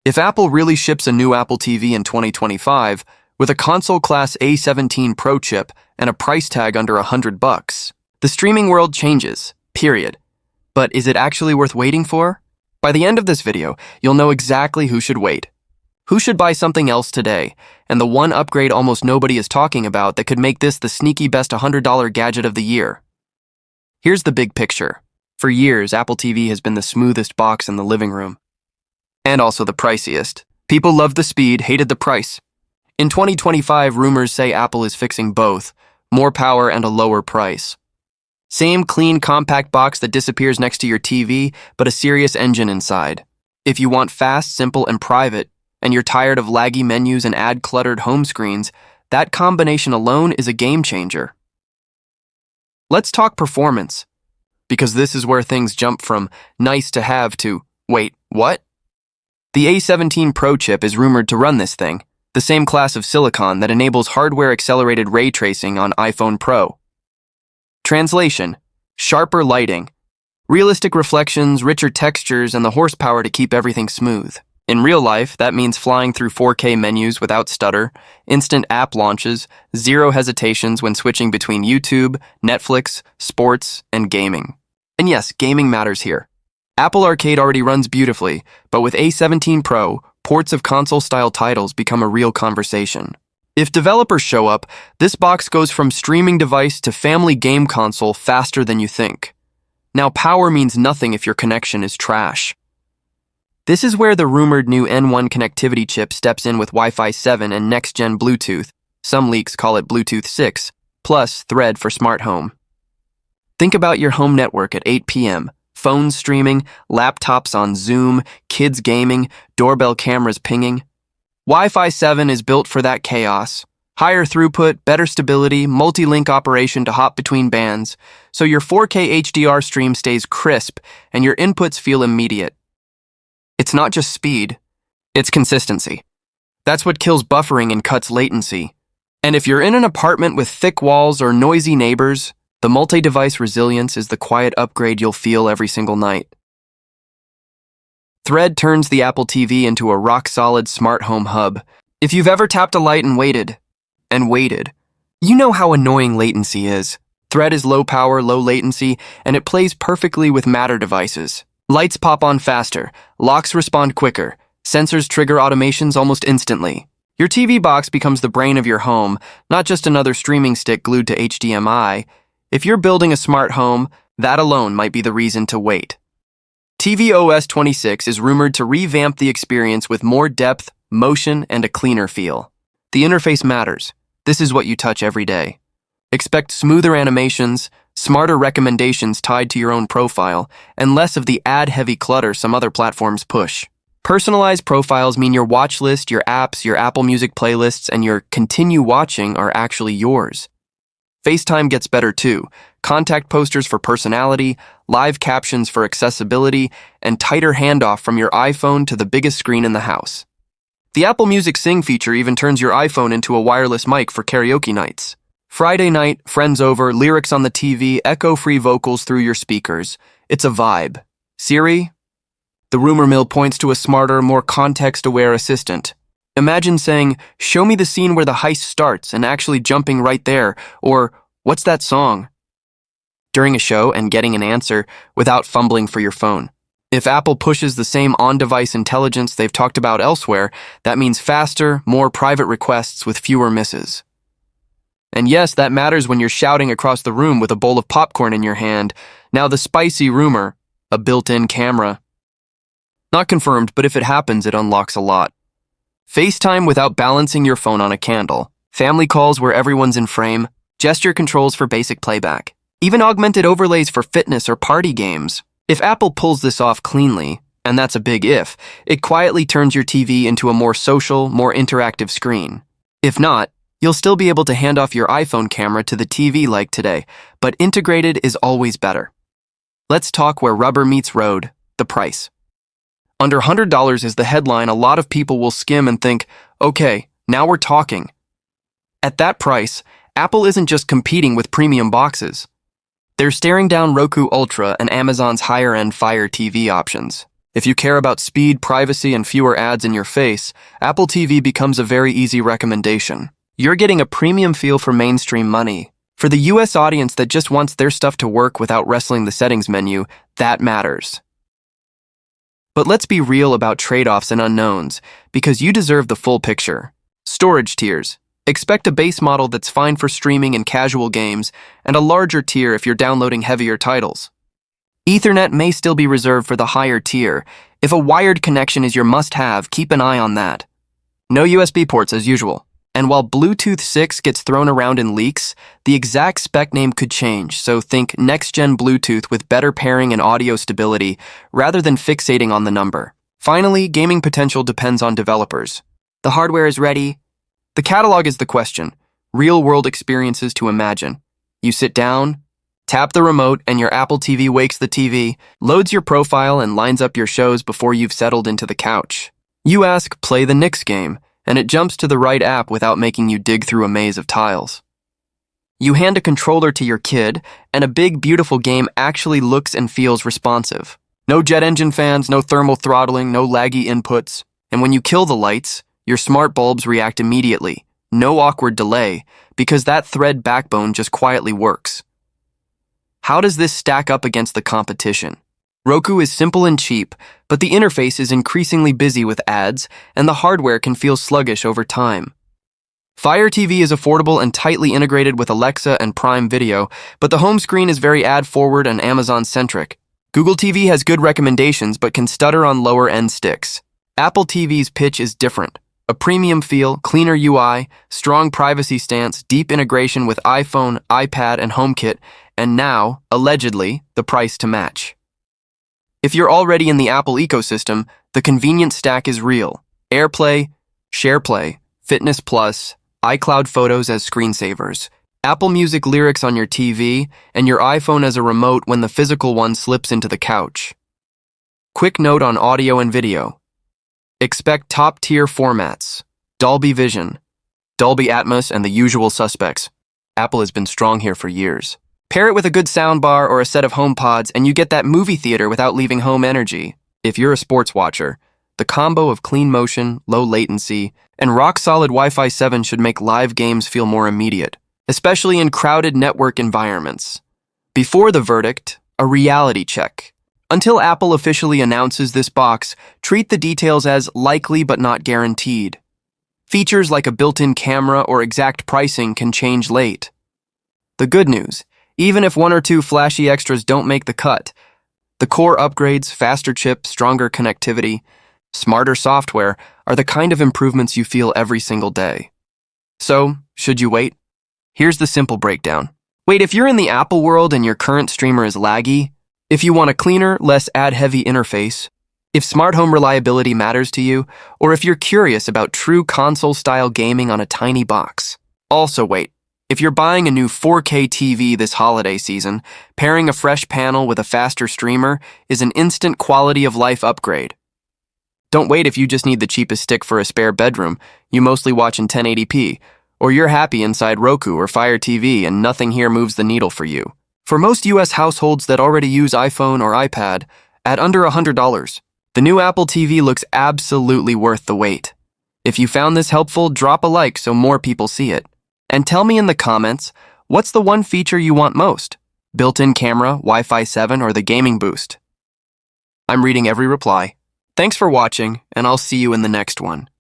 If Apple really ships a new Apple TV in 2025 with a console-class A17 Pro chip and a price tag under $100, the streaming world changes, period. But is it actually worth waiting for? By the end of this video, you'll know exactly who should wait, who should buy something else today, and the one upgrade almost nobody is talking about that could make this the sneaky best $100 gadget of the year. Here's the big picture. For years, Apple TV has been the smoothest box in the living room. And also the priciest. People loved the speed, hated the price. In 2025, rumors say Apple is fixing both, more power and a lower price. Same clean, compact box that disappears next to your TV, but a serious engine inside. If you want fast, simple, and private, and you're tired of laggy menus and ad-cluttered home screens, that combination alone is a game changer. Let's talk performance, because this is where things jump from nice to have to, wait, what? The A17 Pro chip is rumored to run this thing, the same class of silicon that enables hardware-accelerated ray tracing on iPhone Pro. Translation: sharper lighting, realistic reflections, richer textures, and the horsepower to keep everything smooth. In real life, that means flying through 4K menus without stutter, instant app launches, zero hesitations when switching between YouTube, Netflix, sports, and gaming. And yes, gaming matters here. Apple Arcade already runs beautifully, but with A17 Pro, ports of console-style titles become a real conversation. If developers show up, this box goes from streaming device to family game console faster than you think. Now, power means nothing if your connection is trash. This is where the rumored new N1 connectivity chip steps in with Wi-Fi 7 and next-gen Bluetooth, some leaks call it Bluetooth 6, plus Thread for smart home. Think about your home network at 8 p.m., phones streaming, laptops on Zoom, kids gaming, doorbell cameras pinging. Wi-Fi 7 is built for that chaos. Higher throughput, better stability, multi-link operation to hop between bands, so your 4K HDR stream stays crisp and your inputs feel immediate. It's not just speed, it's consistency. That's what kills buffering and cuts latency. And if you're in an apartment with thick walls or noisy neighbors, the multi-device resilience is the quiet upgrade you'll feel every single night. Thread turns the Apple TV into a rock-solid smart home hub. If you've ever tapped a light and waited, you know how annoying latency is. Thread is low power, low latency, and it plays perfectly with Matter devices. Lights pop on faster, locks respond quicker, sensors trigger automations almost instantly. Your TV box becomes the brain of your home, not just another streaming stick glued to HDMI. If you're building a smart home, that alone might be the reason to wait. tvOS 26 is rumored to revamp the experience with more depth, motion, and a cleaner feel. The interface matters. This is what you touch every day. Expect smoother animations, smarter recommendations tied to your own profile, and less of the ad-heavy clutter some other platforms push. Personalized profiles mean your watch list, your apps, your Apple Music playlists, and your continue watching are actually yours. FaceTime gets better too. Contact posters for personality, live captions for accessibility, and tighter handoff from your iPhone to the biggest screen in the house. The Apple Music Sing feature even turns your iPhone into a wireless mic for karaoke nights. Friday night, friends over, lyrics on the TV, echo-free vocals through your speakers. It's a vibe. Siri? The rumor mill points to a smarter, more context-aware assistant. Imagine saying, "Show me the scene where the heist starts," and actually jumping right there, or, "What's that song?" during a show and getting an answer without fumbling for your phone. If Apple pushes the same on-device intelligence they've talked about elsewhere, that means faster, more private requests with fewer misses. And yes, that matters when you're shouting across the room with a bowl of popcorn in your hand. Now the spicy rumor, a built-in camera. Not confirmed, but if it happens, it unlocks a lot. FaceTime without balancing your phone on a candle. Family calls where everyone's in frame. Gesture controls for basic playback. Even augmented overlays for fitness or party games. If Apple pulls this off cleanly, and that's a big if, it quietly turns your TV into a more social, more interactive screen. If not, you'll still be able to hand off your iPhone camera to the TV like today, but integrated is always better. Let's talk where rubber meets road, the price. Under $100 is the headline a lot of people will skim and think, okay, now we're talking. At that price, Apple isn't just competing with premium boxes. They're staring down Roku Ultra and Amazon's higher-end Fire TV options. If you care about speed, privacy, and fewer ads in your face, Apple TV becomes a very easy recommendation. You're getting a premium feel for mainstream money. For the US audience that just wants their stuff to work without wrestling the settings menu, that matters. But let's be real about trade-offs and unknowns, because you deserve the full picture. Storage tiers. Expect a base model that's fine for streaming and casual games, and a larger tier if you're downloading heavier titles. Ethernet may still be reserved for the higher tier. If a wired connection is your must-have, keep an eye on that. No USB ports as usual. And while Bluetooth 6 gets thrown around in leaks, the exact spec name could change, so think next-gen Bluetooth with better pairing and audio stability, rather than fixating on the number. Finally, gaming potential depends on developers. The hardware is ready. The catalog is the question. Real-world experiences to imagine. You sit down, tap the remote, and your Apple TV wakes the TV, loads your profile, and lines up your shows before you've settled into the couch. You ask, play the Knicks game, and it jumps to the right app without making you dig through a maze of tiles. You hand a controller to your kid, and a big, beautiful game actually looks and feels responsive. No jet engine fans, no thermal throttling, no laggy inputs. And when you kill the lights, your smart bulbs react immediately. No awkward delay, because that thread backbone just quietly works. How does this stack up against the competition? Roku is simple and cheap, but the interface is increasingly busy with ads, and the hardware can feel sluggish over time. Fire TV is affordable and tightly integrated with Alexa and Prime Video, but the home screen is very ad-forward and Amazon-centric. Google TV has good recommendations but can stutter on lower-end sticks. Apple TV's pitch is different. A premium feel, cleaner UI, strong privacy stance, deep integration with iPhone, iPad, and HomeKit, and now, allegedly, the price to match. If you're already in the Apple ecosystem, the convenience stack is real. AirPlay, SharePlay, Fitness Plus, iCloud Photos as screensavers, Apple Music lyrics on your TV, and your iPhone as a remote when the physical one slips into the couch. Quick note on audio and video. Expect top-tier formats, Dolby Vision, Dolby Atmos, and the usual suspects. Apple has been strong here for years. Pair it with a good soundbar or a set of HomePods, and you get that movie theater without leaving home energy. If you're a sports watcher, the combo of clean motion, low latency, and rock-solid Wi-Fi 7 should make live games feel more immediate, especially in crowded network environments. Before the verdict, a reality check. Until Apple officially announces this box, treat the details as likely but not guaranteed. Features like a built-in camera or exact pricing can change late. The good news, even if one or two flashy extras don't make the cut, the core upgrades, faster chip, stronger connectivity, smarter software are the kind of improvements you feel every single day. So, should you wait? Here's the simple breakdown. Wait, if you're in the Apple world and your current streamer is laggy, if you want a cleaner, less ad-heavy interface, if smart home reliability matters to you, or if you're curious about true console-style gaming on a tiny box. Also wait. If you're buying a new 4K TV this holiday season, pairing a fresh panel with a faster streamer is an instant quality of life upgrade. Don't wait if you just need the cheapest stick for a spare bedroom, you mostly watch in 1080p, or you're happy inside Roku or Fire TV and nothing here moves the needle for you. For most US households that already use iPhone or iPad, at under $100, the new Apple TV looks absolutely worth the wait. If you found this helpful, drop a like so more people see it. And tell me in the comments, what's the one feature you want most? Built-in camera, Wi-Fi 7, or the gaming boost? I'm reading every reply. Thanks for watching, and I'll see you in the next one.